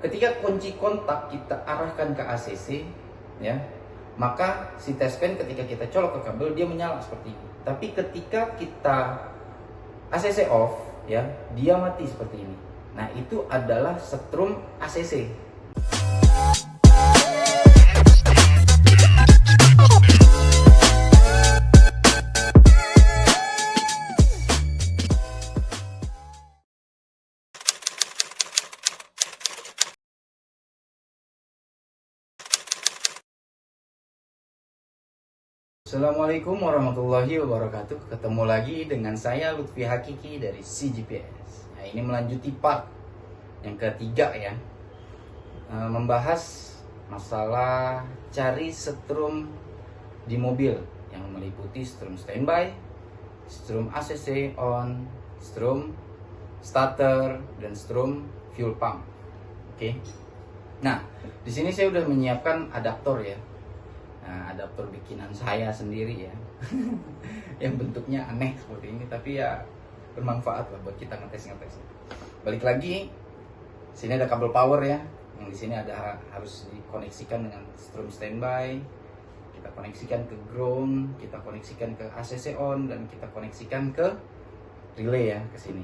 Ketika kunci kontak kita arahkan ke ACC, ya, maka si test pen ketika kita colok ke kabel dia menyala seperti ini. Tapi ketika kita ACC off, ya, dia mati seperti ini. Nah, itu adalah setrum ACC. Assalamualaikum warahmatullahi wabarakatuh. Ketemu lagi dengan saya Lutfi Hakiki dari CGPS. Nah, ini melanjuti part yang ketiga ya, membahas masalah cari setrum di mobil yang meliputi setrum standby, setrum ACC on, setrum starter, dan setrum fuel pump. Oke. Nah, di sini saya udah menyiapkan adaptor ya. Nah, adaptor bikinan saya sendiri ya. Yang bentuknya aneh seperti ini, tapi ya bermanfaat lah buat kita ngetes. Balik lagi, sini ada kabel power ya. Yang di sini ada harus dikoneksikan dengan strum standby. Kita koneksikan ke ground, kita koneksikan ke ACC on, dan kita koneksikan ke relay ya, ke sini.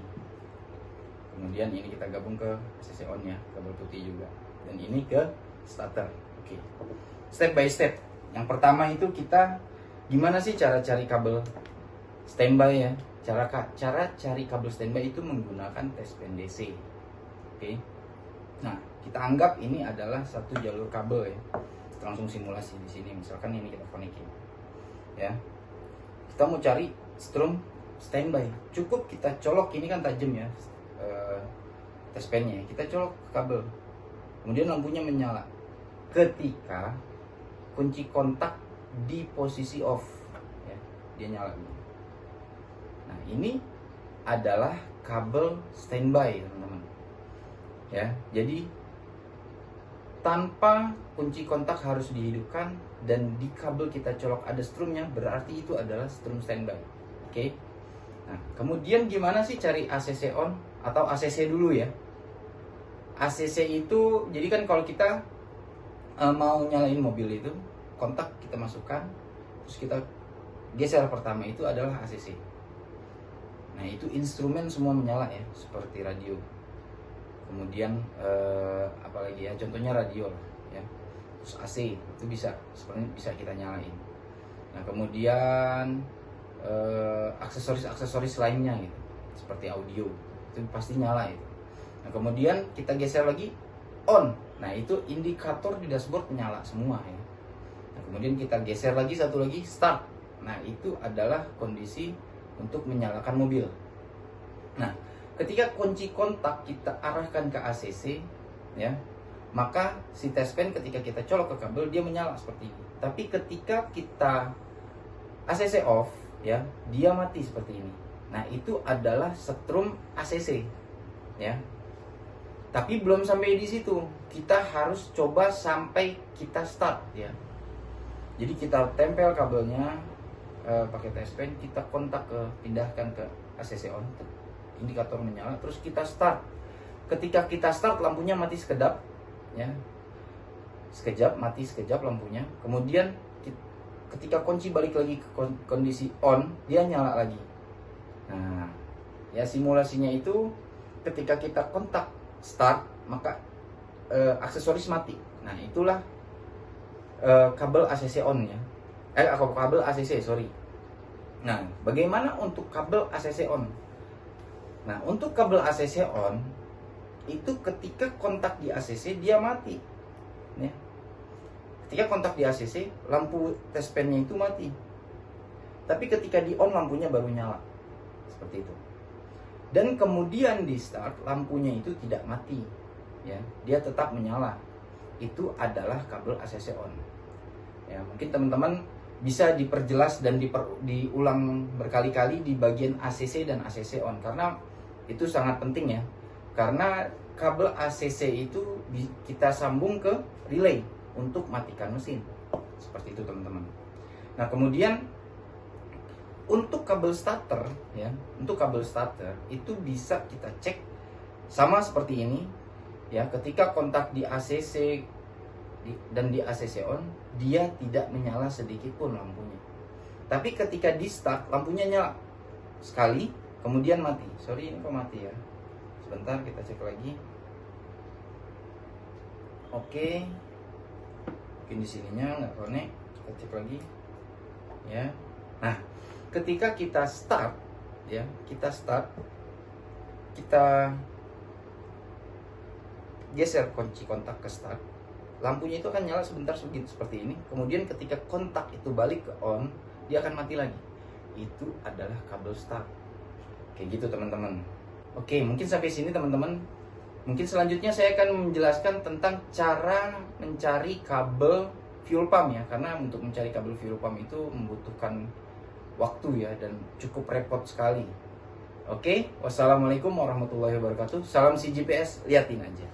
Kemudian ini kita gabung ke ACC on ya, kabel putih juga. Dan ini ke starter. Oke. Step by step. Yang pertama itu kita gimana sih cara cari kabel standby ya? Cara cari kabel standby itu menggunakan test pen DC. Oke. Nah, kita anggap ini adalah satu jalur kabel ya. Kita langsung simulasi di sini. Misalkan ini kita konekin. Ya. Kita mau cari strum standby. Cukup kita colok, ini kan tajam ya. Test pennya. Kita colok ke kabel. Kemudian lampunya menyala. Ketika kunci kontak di posisi off ya, dia nyala. Nah, ini adalah kabel standby teman-teman ya. Jadi tanpa kunci kontak harus dihidupkan dan di kabel kita colok ada strumnya, berarti itu adalah strum standby. Oke. Nah, kemudian gimana sih cari ACC on atau ACC dulu ya? ACC itu jadi kan kalau kita mau nyalain mobil itu, kontak kita masukkan, terus kita geser pertama itu adalah ACC. Nah, itu instrumen semua menyala ya, seperti radio. Kemudian apalagi ya, contohnya radio lah ya. Terus AC itu sebenarnya bisa kita nyalain. Nah, kemudian aksesoris lainnya gitu, seperti audio itu pasti nyala itu. Nah, kemudian kita geser lagi on. Nah, itu indikator di dashboard menyala semua ya. Nah, kemudian kita geser lagi satu lagi start. Nah, itu adalah kondisi untuk menyalakan mobil. Nah, ketika kunci kontak kita arahkan ke ACC ya, maka si test pen ketika kita colok ke kabel dia menyala seperti ini. Tapi ketika kita ACC off ya, dia mati seperti ini. Nah, itu adalah setrum ACC ya. Tapi belum sampai di situ, kita harus coba sampai kita start ya. Jadi kita tempel kabelnya pakai test pen, kita kontak pindahkan ke ACC on, indikator menyala, terus kita start. Ketika kita start lampunya mati sekedap ya, sekejap mati sekejap lampunya. Kemudian ketika kunci balik lagi ke kondisi on, dia nyala lagi. Nah ya, simulasinya itu ketika kita kontak start maka aksesoris mati. Nah, itulah kabel ACC on ya. Kabel ACC, sorry. Nah, bagaimana untuk kabel ACC on? Nah, untuk kabel ACC on itu ketika kontak di ACC dia mati. Ya. Ketika kontak di ACC, lampu test pennya itu mati. Tapi ketika di on lampunya baru nyala. Seperti itu. Dan kemudian di start lampunya itu tidak mati ya, dia tetap menyala. Itu adalah kabel ACC on ya. Mungkin teman-teman bisa diperjelas dan diulang berkali-kali di bagian ACC dan ACC on, karena itu sangat penting ya. Karena kabel ACC itu kita sambung ke relay untuk matikan mesin. Seperti itu teman-teman. Nah, kemudian untuk kabel starter ya, untuk kabel starter itu bisa kita cek sama seperti ini. ya, ketika kontak di ACC dan di ACC on, dia tidak menyala sedikit pun lampunya. Tapi ketika di start, lampunya nyala sekali, kemudian mati. Sorry, ini kok mati ya? Sebentar, kita cek lagi. Oke, mungkin di sininya nggak connect. Kita cek lagi, ya. Nah, ketika kita start, ya, kita geser kunci kontak ke start, lampunya itu akan nyala sebentar seperti ini. Kemudian ketika kontak itu balik ke on, dia akan mati lagi. Itu adalah kabel start. Kayak gitu teman-teman. Oke, mungkin sampai sini teman-teman. Mungkin selanjutnya saya akan menjelaskan tentang cara mencari kabel fuel pump ya. Karena untuk mencari kabel fuel pump itu membutuhkan waktu ya, dan cukup repot sekali. Oke, wassalamualaikum warahmatullahi wabarakatuh. Salam CGPS, liatin aja.